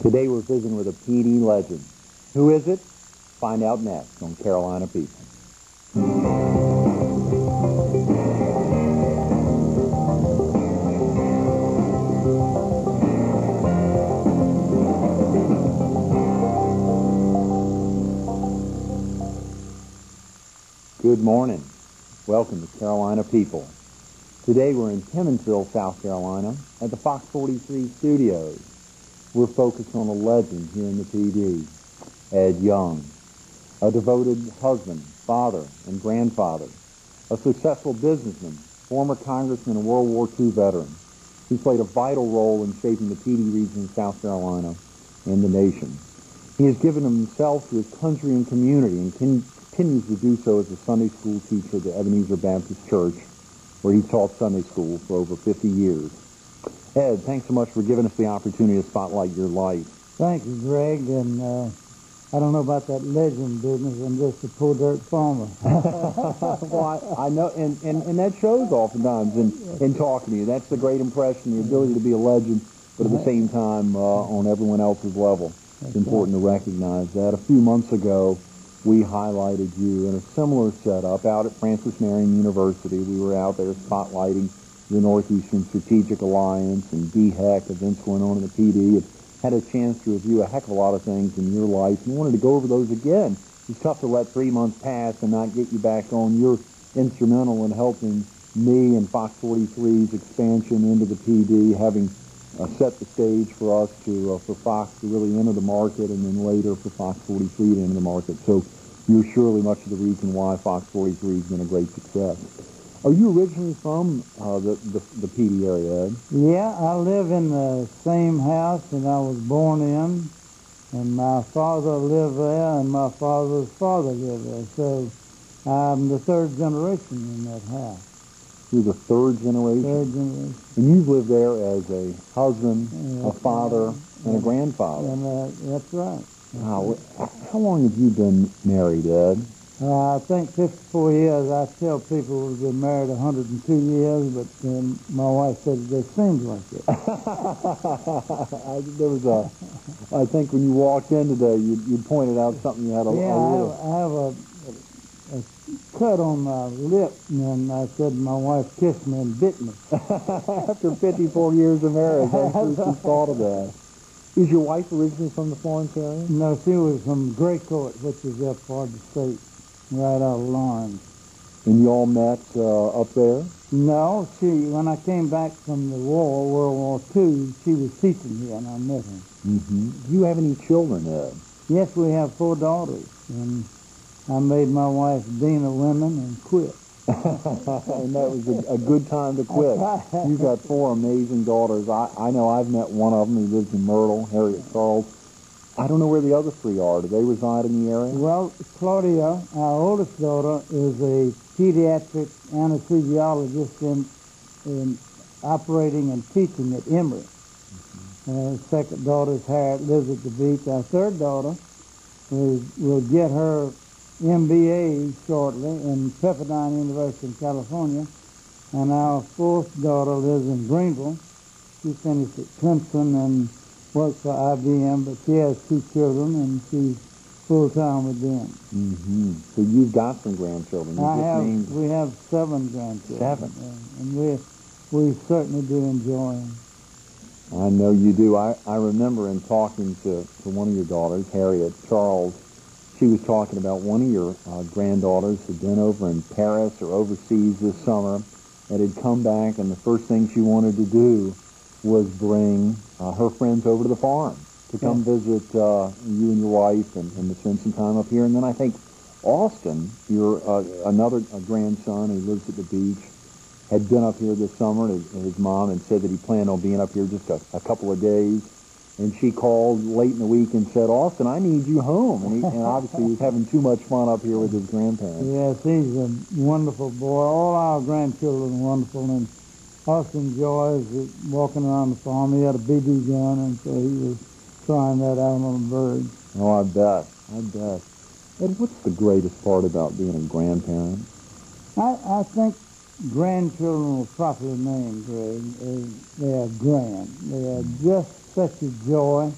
Today we're visiting with a PD legend. Who is it? Find out next on Carolina People. Good morning. Welcome to Carolina People. Today we're in Pimmonsville, South Carolina at the Fox 43 studios. We're focused on a legend here in the PD, Ed Young, a devoted husband, father, and grandfather, a successful businessman, former congressman, and World War II veteran. He played a vital role in shaping the PD region of South Carolina and the nation. He has given himself to his country and community and continues to do so as a Sunday school teacher at the Ebenezer Baptist Church, where he taught Sunday school for over 50 years. Ed, thanks so much for giving us the opportunity to spotlight your life. Thank you, Greg, and I don't know about that legend business. I'm just a poor dirt farmer. Well, I know, and that shows oftentimes in talking to you. That's the great impression, the ability to be a legend, but at the same time on everyone else's level. It's important to recognize that. A few months ago, we highlighted you in a similar setup out at Francis Marion University. We were out there spotlighting the Northeastern Strategic Alliance and DHEC, events going on in the PD. It had a chance to review a heck of a lot of things in your life and wanted to go over those again. It's tough to let 3 months pass and not get you back on. You're instrumental in helping me and Fox 43's expansion into the PD, having set the stage for us for Fox to really enter the market, and then later for Fox 43 to enter the market. So you're surely much of the reason why Fox 43 has been a great success. Are you originally from the PD area, Ed? Yeah, I live in the same house that I was born in, and my father lived there, and my father's father lived there. So I'm the third generation in that house. You're the third generation? Third generation. And you've lived there as a husband, a father, and a grandfather. And that's right. Wow. How long have you been married, Ed? I think 54 years. I tell people we've been married 102 years, but my wife said it just seems like it. I think when you walked in today, you pointed out something you had a little... I have a cut on my lip, and I said my wife kissed me and bit me. After 54 years of marriage, I'm sure she thought of that. Is your wife originally from the Florence area? No, she was from Gray Court, which is up part of the state, right out of Lawrence. And you all met up there? No, when I came back from the war, World War II, she was teaching here, and I met her. Mm-hmm. Do you have any children, Ed? Yes, we have 4 daughters, and I made my wife dean of women and quit. And that was a good time to quit. You've got 4 amazing daughters. I know I've met one of them. He lives in Myrtle, Harriet Charles. I don't know where the other 3 are. Do they reside in the area? Well, Claudia, our oldest daughter, is a pediatric anesthesiologist in operating and teaching at Emory. Second daughter is Harriet, lives at the beach. Our third daughter will get her MBA shortly in Pepperdine University in California. And our 4th daughter lives in Greenville. She finished at Clemson and works for IBM, but she has 2 children, and she's full-time with them. Mm-hmm. So you've got some grandchildren. We have 7 grandchildren. 7? And we certainly do enjoy them. I know you do. I remember in talking to one of your daughters, Harriet Charles, she was talking about one of your granddaughters had been over in Paris or overseas this summer and had come back, and the first thing she wanted to do was bring her friends over to the farm to come visit you and your wife and to spend some time up here. And then I think Austin, your another grandson who lives at the beach, had been up here this summer, and his mom had said that he planned on being up here just a couple of days. And she called late in the week and said, Austin, I need you home. And obviously he was having too much fun up here with his grandparents. Yes, he's a wonderful boy. All our grandchildren are wonderful, and Austin enjoys walking around the farm. He had a BB gun, and so he was trying that out on the birds. Oh, I bet. Ed, what's the greatest part about being a grandparent? I think grandchildren were properly named, Greg. They are grand. They are just such a joy.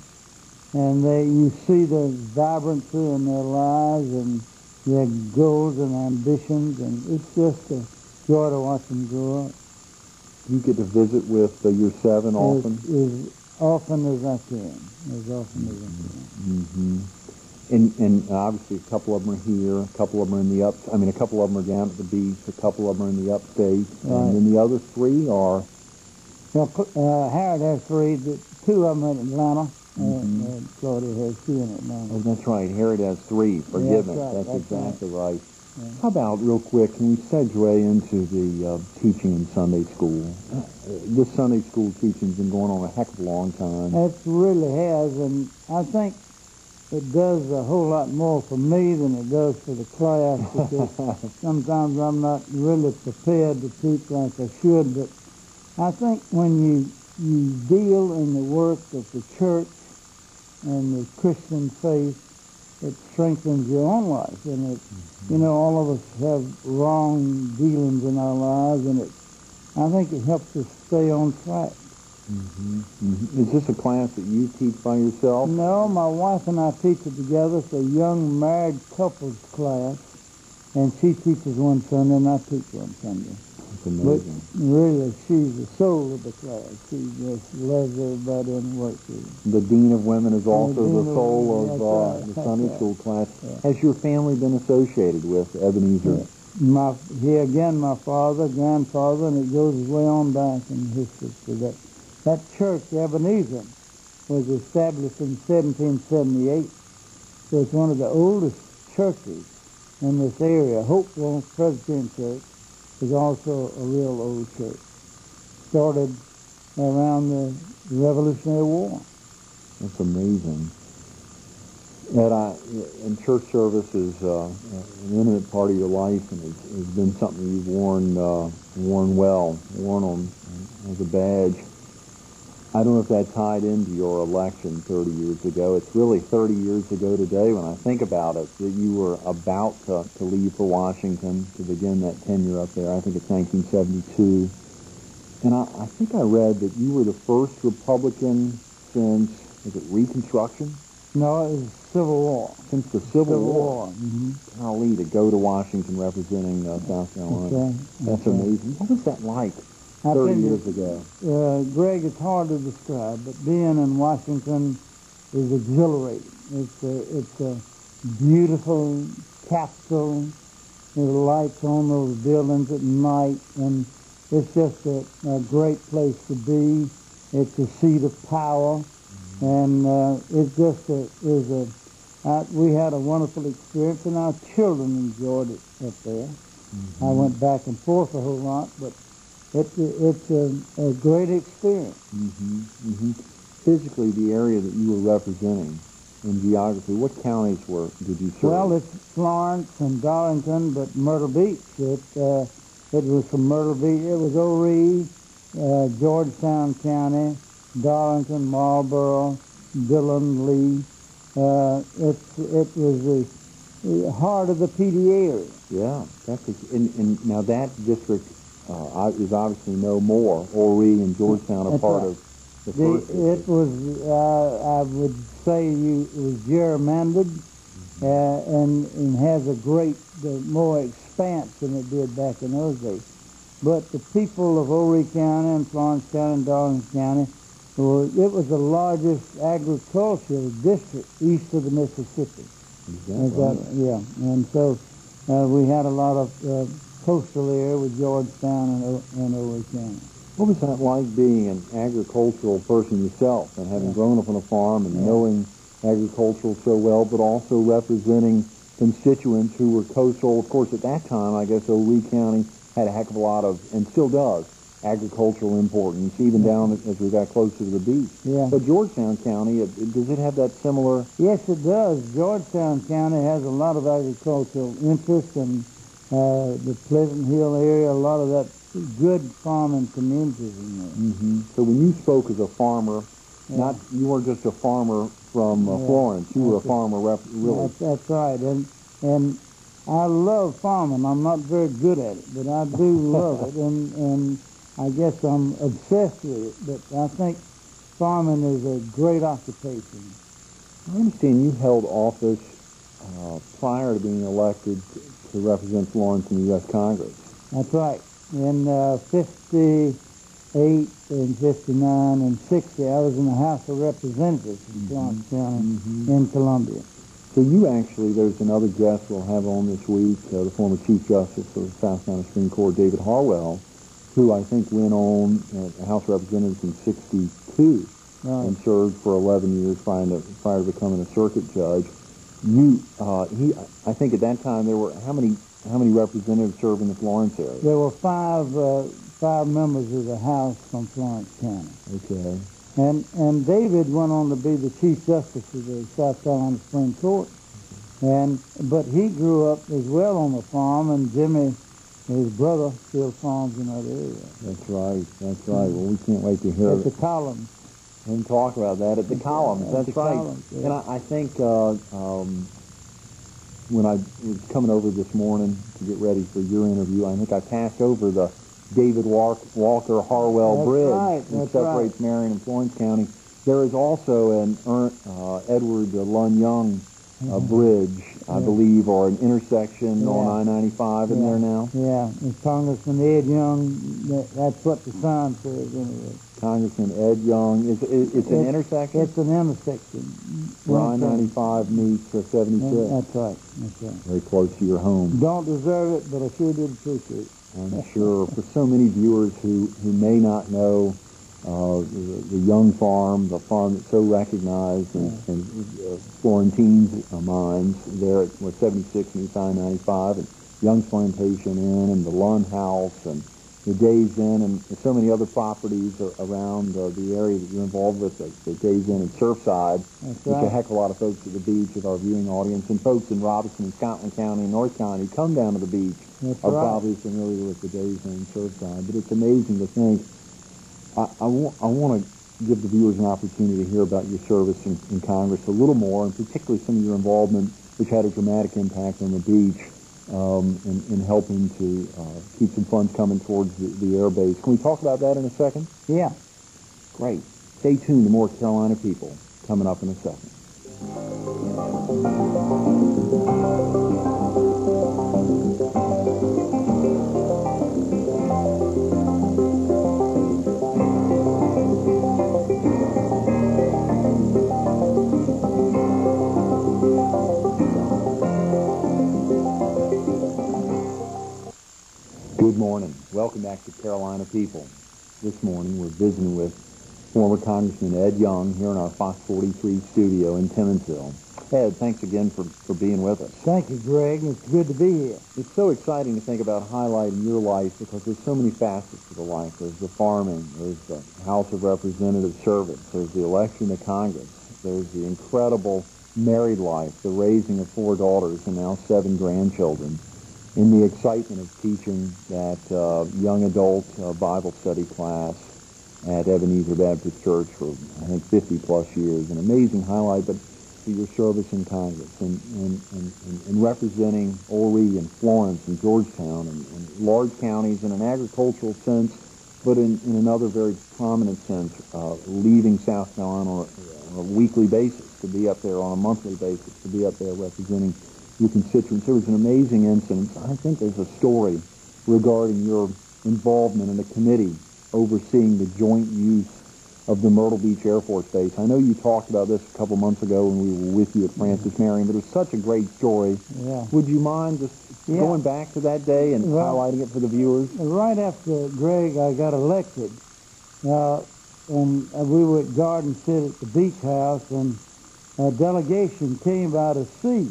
and you see the vibrancy in their lives and their goals and ambitions, and it's just a joy to watch them grow up. You get to visit with your 7 often? As often as I can. As often as I can. Mm-hmm. And obviously a couple of them are here, a couple of them are in the a couple of them are down at the beach, a couple of them are in the upstate, Right. And then the other 3 are... Well, Harriet has 3, 2 of them in Atlanta, Mm-hmm. and Claudia has 2 in Atlanta. Oh, that's right. Harriet has 3. Forgive me. That's right. Exactly right. Yeah. How about, real quick, can we segue into the teaching in Sunday school? This Sunday school teaching's been going on a heck of a long time. It really has, and I think it does a whole lot more for me than it does for the class, because sometimes I'm not really prepared to teach like I should, but I think when you deal in the work of the church and the Christian faith, it strengthens your own life. And all of us have wrong dealings in our lives, and I think it helps us stay on track. Mm-hmm. Mm-hmm. Is this a class that you teach by yourself? No, my wife and I teach it together. It's a young married couples class, and she teaches one Sunday and I teach one Sunday. That's amazing. But really, she's the soul of the class. She just loves everybody and works with them. The Dean of Women is also the soul Women, of the Sunday school class. Yeah. Has your family been associated with Ebenezer? Here again, my father, grandfather, and it goes way on back in history to that. That church, Ebenezer, was established in 1778. So it's one of the oldest churches in this area. Hopewell Presbyterian Church is also a real old church. Started around the Revolutionary War. That's amazing. And church service is an intimate part of your life, and it's been something you've worn on as a badge. I don't know if that tied into your election 30 years ago. It's really 30 years ago today when I think about it, that you were about to leave for Washington to begin that tenure up there. I think it's 1972. And I think I read that you were the first Republican since, is it Reconstruction? No, it was Civil War. Since the Civil War. Mm-hmm. Golly, to go to Washington representing South Carolina. That's amazing. What was that like 30 years ago? Greg, it's hard to describe, but being in Washington is exhilarating. It's a beautiful capitol. There's lights on those buildings at night, and it's just a great place to be. It's a seat of power, and we had a wonderful experience, and our children enjoyed it up there. Mm-hmm. I went back and forth a whole lot, but it's a great experience. Mm-hmm. Mm-hmm. Physically, the area that you were representing in geography, what counties did you serve? Well, it's Florence and Darlington, but Myrtle Beach. It was from Myrtle Beach. It was Horry, Georgetown County, Darlington, Marlboro, Dillon, Lee. It was the heart of the PD area. Yeah, and now that district is obviously no more. Horry and Georgetown are part of the first district. It was, I would say, it was gerrymandered and has a great, more expanse than it did back in those days. But the people of Horry County and Florence County and Darlington County, it was the largest agricultural district east of the Mississippi. Exactly. Yeah, and so we had a lot of coastal area with Georgetown and Horry County. What was that like being an agricultural person yourself and having grown up on a farm and knowing agriculture so well, but also representing constituents who were coastal? Of course, at that time, I guess Horry County had a heck of a lot of, and still does, agricultural importance, even down as we got closer to the beach. Yeah. But Georgetown County, does it have that similar? Yes, it does. Georgetown County has a lot of agricultural interest, and the Pleasant Hill area, a lot of that good farming communities in there. Mm-hmm. So when you spoke as a farmer, you weren't just a farmer from Florence. You were a farmer, really. That's right. And I love farming. I'm not very good at it, but I do love it. And I guess I'm obsessed with it. But I think farming is a great occupation. I understand you held office prior to being elected to represent Florence in the U.S. Congress. That's right. In 58 and 59 and 60, I was in the House of Representatives in Florence County in Columbia. So you actually, there's another guest we'll have on this week, the former Chief Justice of the South Carolina Supreme Court, David Harwell, who I think went on at the House of Representatives in 62 and served for 11 years prior to becoming a circuit judge. I think at that time there were, how many representatives served in the Florence area? There were five members of the House from Florence County. Okay. And David went on to be the Chief Justice of the South Carolina Supreme Court. But he grew up as well on the farm, and Jimmy, his brother, still farms in that area. That's right. Well, we can't wait to hear at the Columns. And talk about that at the Columns. That's right. Columns, yeah. And I think when I was coming over this morning to get ready for your interview, I think I passed over the David Walker Harwell Bridge that separates Marion and Florence County. There is also an Edward Lund Young bridge, I believe, or an intersection on I-95 in there now. Yeah, it's Congressman Ed Young. That's what the sign says anyway. Congressman Ed Young. It's an intersection? It's an intersection. Where I-95 meets 76. That's right. Very close to your home. Don't deserve it, but I sure did appreciate it. I'm sure for so many viewers who may not know the Young Farm, the farm that's so recognized in Florentines' minds there at 76 meets I-95, and Young's Plantation Inn, and the Lund House, and the Days Inn, and so many other properties around the area that you're involved with, the Days Inn and Surfside. There's a heck of a lot of folks at the beach of our viewing audience, and folks in Robeson and Scotland County and North County who come down to the beach are probably familiar with the Days Inn and Surfside. But it's amazing to think. I want to give the viewers an opportunity to hear about your service in Congress a little more, and particularly some of your involvement, which had a dramatic impact on the beach in helping to keep some funds coming towards the air base. Can we talk about that in a second? Yeah. Great. Stay tuned to more Carolina People coming up in a second. Good morning. Welcome back to Carolina People. This morning we're visiting with former Congressman Ed Young here in our Fox 43 studio in Timminsville. Ed, thanks again for being with us. Thank you, Greg. It's good to be here. It's so exciting to think about highlighting your life because there's so many facets to the life. There's the farming, there's the House of Representatives service, there's the election to Congress, there's the incredible married life, the raising of 4 daughters and now 7 grandchildren, in the excitement of teaching that young adult Bible study class at Ebenezer Baptist Church for, I think, 50-plus years. An amazing highlight, but to your service in Congress and representing Horry and Florence and Georgetown and large counties in an agricultural sense, but in another very prominent sense, leaving South Carolina on a weekly basis to be up there, on a monthly basis to be up there representing your constituents. There was an amazing incident. I think there's a story regarding your involvement in a committee overseeing the joint use of the Myrtle Beach Air Force Base. I know you talked about this a couple months ago when we were with you at Francis Marion, but it was such a great story. Yeah. Would you mind just going back to that day and highlighting it for the viewers? Right after Greg, I got elected, and we were at Garden City at the beach house, and a delegation came by to see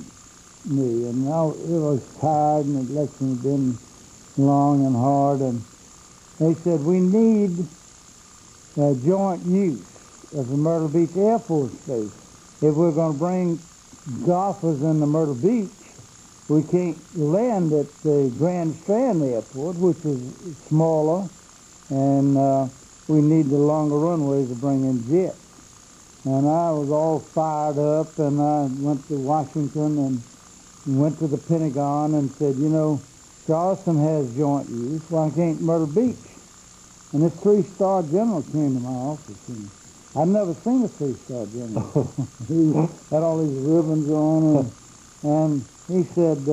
me, and I was tired, and the election had been long and hard, and they said, we need joint use of the Myrtle Beach Air Force Base. If we're going to bring golfers into Myrtle Beach, we can't land at the Grand Strand Airport, which is smaller, and we need the longer runways to bring in jets. And I was all fired up, and I went to Washington and went to the Pentagon and said, you know, Charleston has joint use. Why can't Myrtle Beach? And this 3-star general came to my office and I'd never seen a three-star general. He had all these ribbons on, and he said,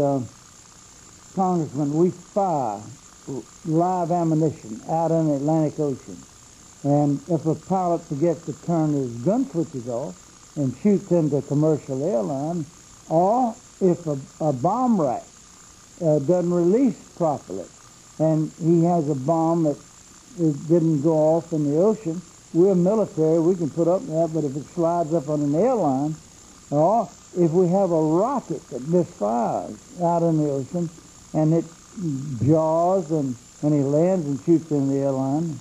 Congressman, we fire live ammunition out in the Atlantic Ocean. And if a pilot forgets to turn his gun switches off and shoots into a commercial airline, or if a bomb rack doesn't release properly, and he has a bomb that it didn't go off in the ocean, we're military, we can put up with that, but if it slides up on an airline, or if we have a rocket that misfires out in the ocean, and it jaws, and when he lands and shoots in the airline,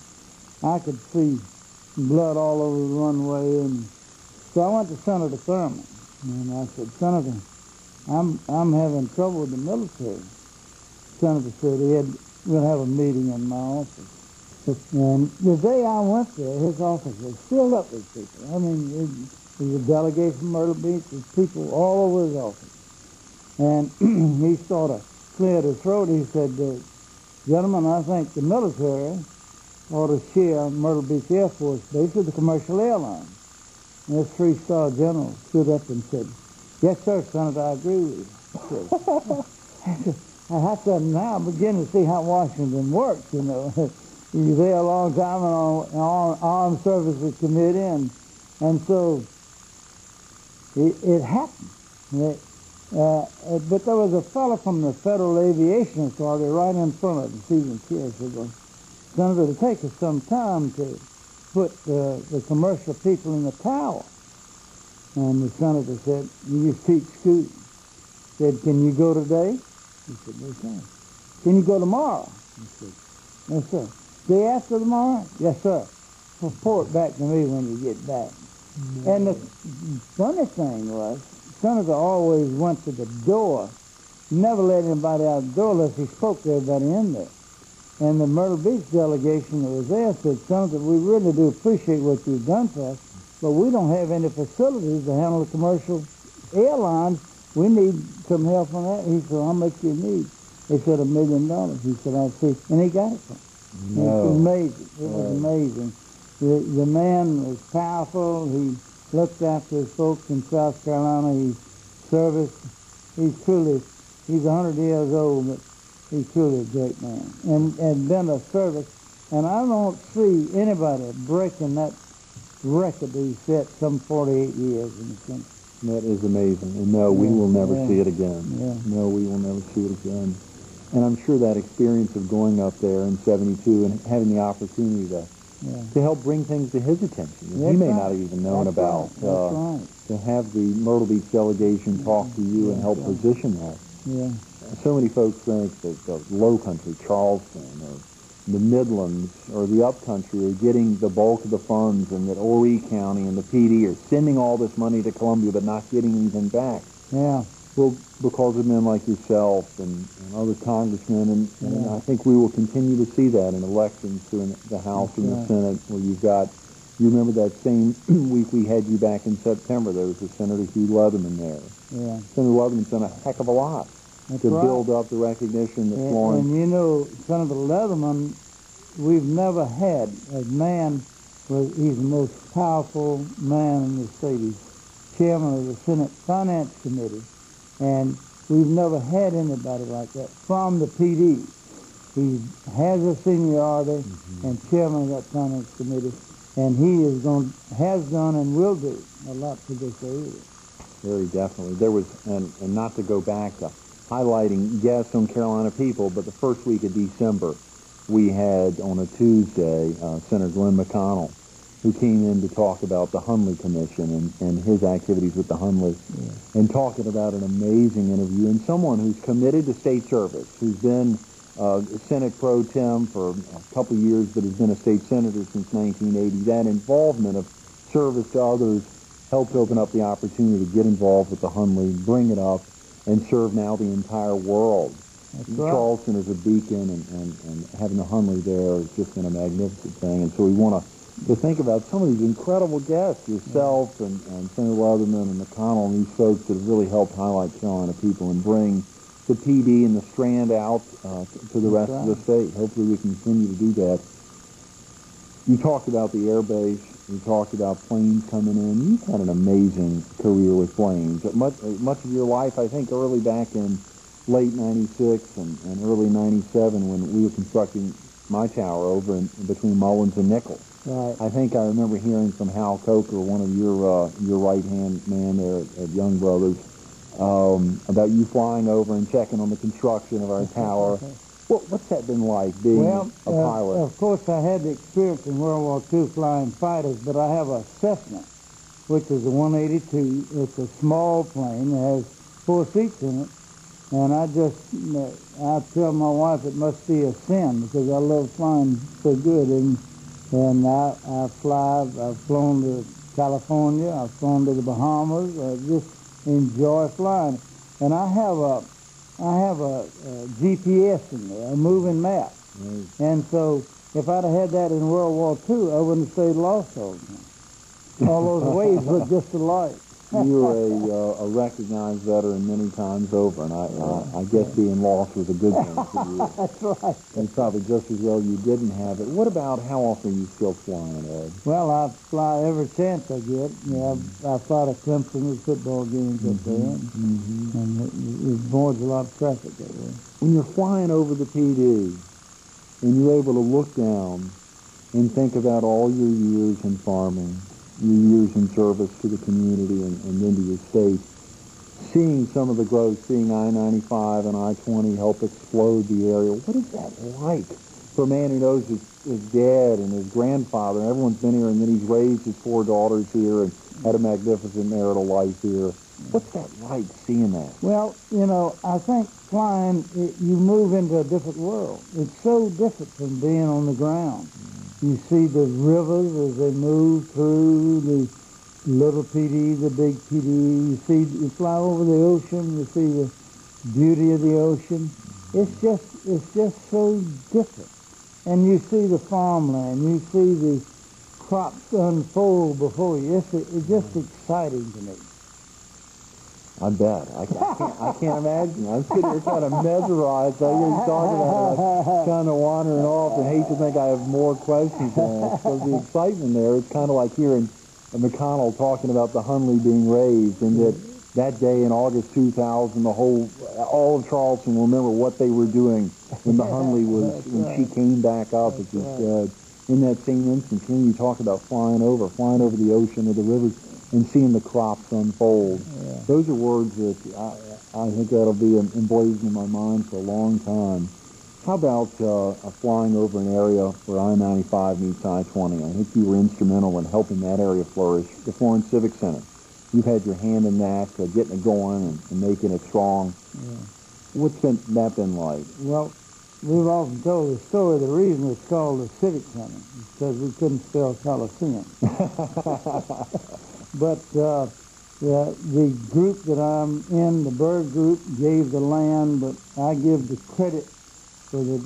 I could see blood all over the runway. And so I went to Senator Thurman, and I said, Senator, I'm having trouble with the military. Senator said we'll have a meeting in my office. And the day I went there, his office was filled up with people. I mean, there was a delegation from Myrtle Beach, there's people all over his office. And he sort of cleared his throat. He said, gentlemen, I think the military ought to share Myrtle Beach Air Force Base with the commercial airline. And this three-star general stood up and said, yes, sir, Senator, I agree with you. I have to now begin to see how Washington works, you know. You're there a long time on Armed Services Committee, and so it happened. But there was a fellow from the Federal Aviation Authority right in front of us, Stephen Keir, said, Senator, it'll take us some time to put the commercial people in the tower. And the senator said, you just teach school. Said, can you go today? He said, no, sir. Can you go tomorrow? He said, yes, sir. Day after tomorrow? Yes, sir. Report back to me when you get back. Mm-hmm. And the funny thing was, Senator always went to the door, never let anybody out the door unless he spoke to everybody in there. And the Myrtle Beach delegation that was there said, Senator, we really do appreciate what you've done for us, but we don't have any facilities to handle the commercial airlines. We need some help on that. He said, how much do you need? They said $1 million. He said, I'll see. And he got it from him. No. It was amazing. It was amazing. The man was powerful. He looked after his folks in South Carolina. He serviced. He's 100 years old, but he's truly a great man. And been a service. And I don't see anybody breaking that record that he set some 48 years in the country. That is amazing. And no, we will never see it again. Yeah. No, we will never see it again. And I'm sure that experience of going up there in 72 and having the opportunity to help bring things to his attention that he may not have even known about. To have the Myrtle Beach delegation talk to you and help position that. Yeah. So many folks think that the Low Country, Charleston, or the Midlands, or the Upcountry are getting the bulk of the funds, and that Horry County and the PD are sending all this money to Columbia but not getting anything back. Yeah. Well, because of men like yourself and other congressmen, and I think we will continue to see that in elections in the House and the Senate, where you've got, you remember that same week we had you back in September, there was Senator Hugh Leatherman there. Yeah. Senator Leatherman's done a heck of a lot to build up the recognition that Florence... And you know, Senator Leatherman, we've never had a man, he's the most powerful man in the state. He's chairman of the Senate Finance Committee. And we've never had anybody like that from the PD. He has a seniority and chairman of that finance committee, and he has done and will do a lot for this area. Very definitely. There was, and not to go back to highlighting guests on Carolina People, but the first week of December, we had on a Tuesday Senator Glenn McConnell, who came in to talk about the Hundley Commission and his activities with the Hundley, and talking about an amazing interview, and someone who's committed to state service, who's been Senate pro tem for a couple of years, but has been a state senator since 1980. That involvement of service to others helped open up the opportunity to get involved with the Hundley, bring it up, and serve now the entire world. Charleston is a beacon, and having the Hundley there has just been a magnificent thing. And so we want to think about some of these incredible guests, yourself and Senator Leatherman and McConnell, and these folks that have really helped highlight Carolina People and bring the PD and the Strand out to the rest of the state. Hopefully we continue to do that. You talked about the air base. You talked about planes coming in. You've had an amazing career with planes. Much of your life, I think, early back in late '96 and early '97 when we were constructing my tower over in between Mullins and Nichols. Right. I think I remember hearing from Hal Coker, one of your right-hand man there at Young Brothers, about you flying over and checking on the construction of our tower. What's that been like, being a pilot? Of course, I had the experience in World War II flying fighters, but I have a Cessna, which is a 182. It's a small plane. It has 4 seats in it. And I tell my wife it must be a sin because I love flying so good. And I fly. I've flown to California. I've flown to the Bahamas. I just enjoy flying. And I have a GPS in there, a moving map. Right. And so if I'd have had that in World War II, I wouldn't have stayed lost all the time. All those waves look just alike. You're a recognized veteran many times over, and I guess being lost was a good thing for you. That's right. And probably just as well you didn't have it. What about how often are you still flying, Ed? Well, I fly every chance I get. I fly to Clemson with football games up there, and it avoids a lot of traffic that way. When you're flying over the PD, and you're able to look down and think about all your years in farming, your years in service to the community and into your state, seeing some of the growth, seeing I-95 and I-20 help explode the area, what is that like for a man who knows his dad and his grandfather, and everyone's been here, and then he's raised his 4 daughters here and had a magnificent marital life here? What's that like, seeing that? Well, I think flying, you move into a different world. It's so different from being on the ground. You see the rivers as they move through the little PD, the big PD. You fly over the ocean. You see the beauty of the ocean. It's just so different. And you see the farmland. You see the crops unfold before you. It's just exciting to me. I bet. I can't imagine. I'm sitting here kind of mesmerized. I hear you talking about it. I'm kind of wandering off and hate to think I have more questions to ask. Because the excitement there, it's kind of like hearing McConnell talking about the Hunley being raised, and that day in August 2000, all of Charleston will remember what they were doing when the Hunley when she came back up, as you said. In that same instance, when you talk about flying over the ocean or the rivers, and seeing the crops unfold. Yeah. Those are words that I think that'll be emblazoned in my mind for a long time. How about flying over an area where I-95 meets I-20? I think you were instrumental in helping that area flourish, the Florence Civic Center. You've had your hand in that, getting it going and making it strong. Yeah. What's that been like? Well, we've often told the story. The reason it's called the Civic Center is because we couldn't spell Coliseum. But the group that I'm in, the Byrd Group, gave the land, but I give the credit for the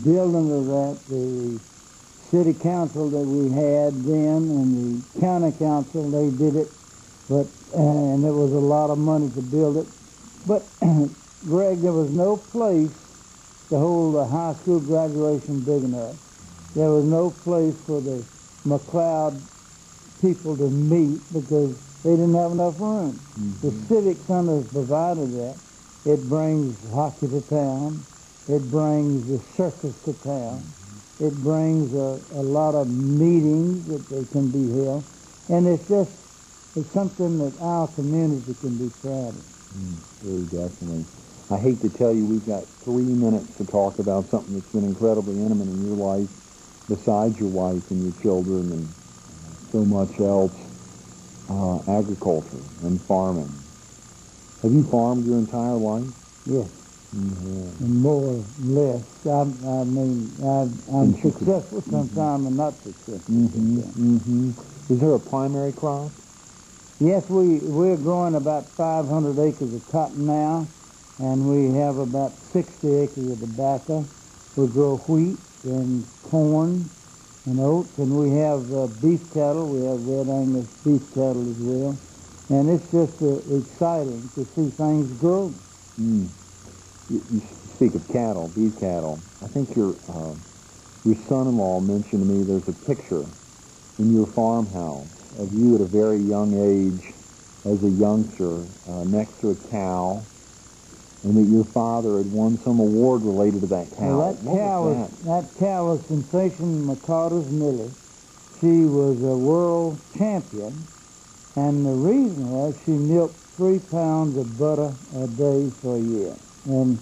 building of that, the city council that we had then and the county council, they did it, and there was a lot of money to build it. But, Greg, there was no place to hold a high school graduation big enough. There was no place for the McLeod people to meet because they didn't have enough room. The Civic Center has provided that. It brings hockey to town. It brings the circus to town. It brings a lot of meetings that they can be held. And it's something that our community can be proud of. Very definitely. I hate to tell you, we've got 3 minutes to talk about something that's been incredibly intimate in your life, besides your wife and your children and so much else, agriculture and farming. Have you farmed your entire life? Yes. Mm-hmm. And more or less. I'm successful sometimes and not successful sometimes. Is there a primary crop? Yes, we're growing about 500 acres of cotton now, and we have about 60 acres of tobacco. We grow wheat and corn and oats, and we have beef cattle. We have Red Angus beef cattle as well. And it's just exciting to see things grow. You speak of cattle, beef cattle. I think your son-in-law mentioned to me there's a picture in your farmhouse of you at a very young age as a youngster next to a cow, and that your father had won some award related to that cow. Well, that cow was Sensation McCarter's Millie. She was a world champion, and the reason was she milked 3 pounds of butter a day for a year. And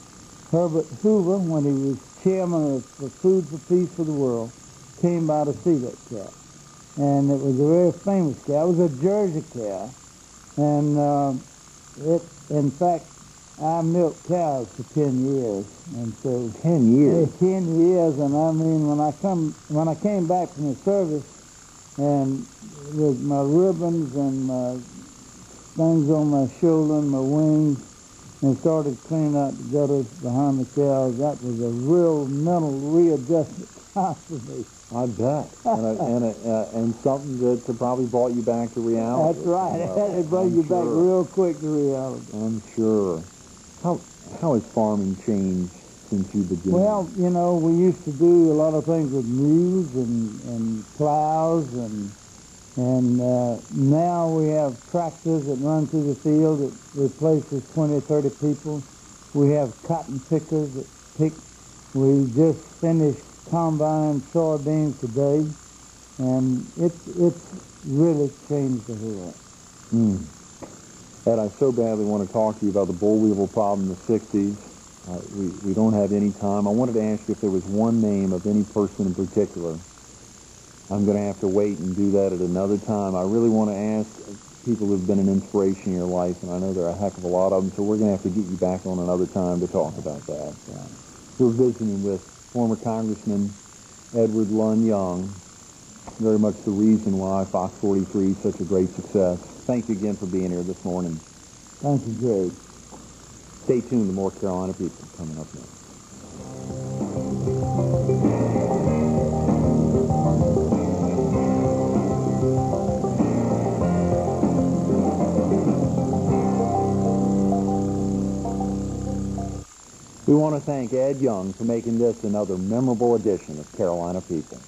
Herbert Hoover, when he was chairman of the Food for Peace for the World, came by to see that cow. And it was a very famous cow. It was a Jersey cow. And in fact, I milked cows for 10 years. And so 10 years? 10 years, and I mean, when I came back from the service, and with my ribbons and my things on my shoulder and my wings, and started cleaning out the gutters behind the cows, that was a real mental readjustment time for me. I bet. And something that probably brought you back to reality. That's right. It brought you back real quick to reality. I'm sure. How has farming changed since you began? Well, you know, we used to do a lot of things with mules and plows, and now we have tractors that run through the field that replaces 20 or 30 people. We have cotton pickers that pick. We just finished combining soybeans today, and it's really changed the whole lot. Ed, I so badly want to talk to you about the boll weevil problem in the 60s. We don't have any time. I wanted to ask you if there was one name of any person in particular. I'm going to have to wait and do that at another time. I really want to ask people who've been an inspiration in your life, and I know there are a heck of a lot of them, so we're going to have to get you back on another time to talk about that. We're visiting with former Congressman Edward Lund Young, very much the reason why Fox 43 is such a great success. Thank you again for being here this morning. Thank you, Greg. Stay tuned to more Carolina People coming up next. We want to thank Ed Young for making this another memorable edition of Carolina People.